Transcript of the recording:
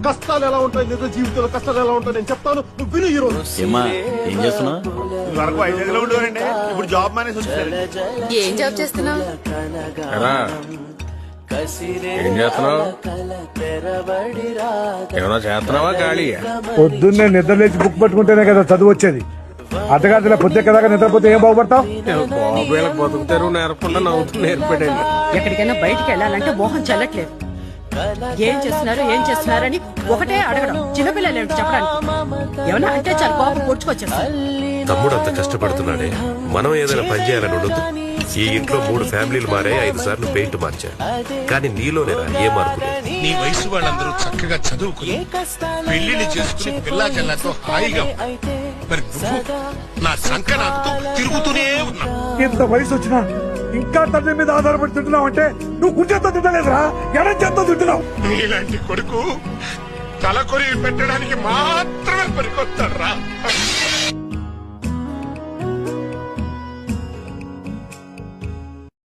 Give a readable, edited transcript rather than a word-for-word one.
కష్టాలు ఎలా ఉంటాయి, నిజ జీవితంలో కష్టాలు ఎలా ఉంటాయి నేను చెప్తాను, నువ్వు విను. ఈ రోజు ఏమ్మా ఏం చేస్తున్నావు? వరకు వైజాగ్ లో ఉండేవారండి, ఇప్పుడు జాబ్ మానేసి వచ్చారు. ఏం జాబ్ చేస్తున్నావు? ఏం చేస్తున్నావు? ఏమైనా చేస్తున్నావా ఖాళీ? పొద్దున్నే నిద్ర లేచి బుక్ పట్టుకుంటేనే కదా చదువు వచ్చేది. అర్ధరాత్రి పొద్దు కదా నిద్రపోతే ఏం బాగుపడతావు? బాబు వీళ్ళకి బతుకుతారు నేర్పకుండా నవ్వుతూ నేర్పాడండి. ఎక్కడికైనా బయటికి వెళ్ళాలంటే మోహన్ చెల్లట్లేదు. ఏం చేస్తున్నారని ఒకటే అడగడం. చిన్నపిల్లలు ఏమిటి చెప్పడానికి? ఏమన్నా అంటే చాలు కోపం పొడుచుకొచ్చేస్తారు. తమ్ముడు అంత కష్టపడుతున్నాడే, మనం ఏదైనా పని చేయాలని ఉండదు. ఈ ఇంట్లో 3 ఫ్యామిలీలు మారాయి, 5 సార్లు పెయింట్ మార్చారు. కానీ నీలోనేరా ఏ మార్పు లేదు. నీ వయసు వాళ్ళందరూ చక్కగా చదువుకుని పెళ్లిని చేసుకుని పిల్లా జల్లాతో హాయిగా మరి నువ్వు నా సంకనాతో తిరుగుతూనే ఉన్నా. ఇంత వయసు వచ్చినా ఇంకా తండ్రి మీద ఆధారపడి తింటున్నావు అంటే నువ్వు గుండెతో తింటలేదురా, ఎడం చేత్తో తింటున్నావు. నీలాంటి కొడుకు తలకొరి పెట్టడానికి మాత్రమే పనికొస్తాడు రా.